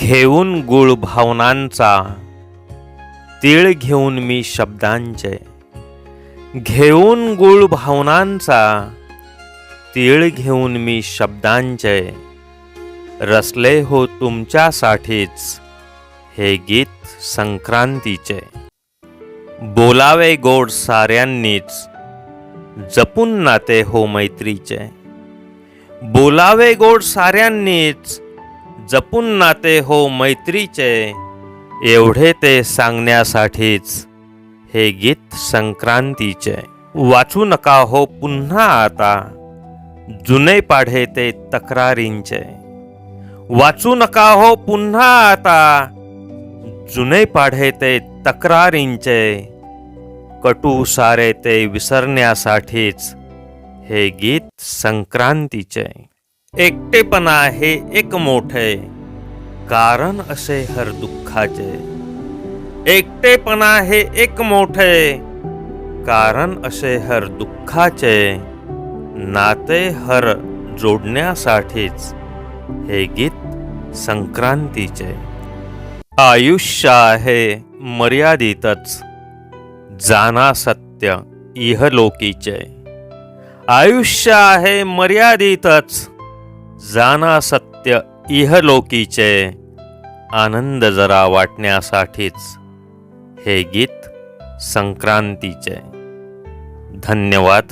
घेऊन गुळ भावनांचा, तीळ घेऊन मी शब्दांचे. घेऊन गुळ भावनांचा, तीळ घेऊन मी शब्दांचे. रचले हो तुमच्यासाठीच हे गीत संक्रांतीचे. बोलावे गोड साऱ्यांनीच, जपून नाते हो मैत्रीचे. बोलावे गोड साऱ्यांनीच, जपून नाते हो मैत्रीचे. एवढे ते सांगण्यासाठीच हे गीत संक्रांतीचे. वाचू नका हो पुन्हा आता, जुने पाढे ते तक्रारींचे. वाचू नका हो पुन्हा आता, जुने पाढे ते तक्रारींचे. कटू सारे ते विसरण्यासाठीच हे गीत संक्रांतीचे. एकटेपणा हे एक मोठे कारण असे हर दुःखाचे. एकटेपणा हे एक मोठे कारण असे हर दुःखाचे. नाते हर जोडण्यासाठीच हे गीत संक्रांतीचे. आयुष्य आहे मर्यादितच, जाना सत्य इहलोकीचे. आयुष्य आहे मर्यादितच, जाना सत्य इहलोकीचे. आनंद जरा वाटण्यासाठीच हे गीत संक्रांतीचे. धन्यवाद.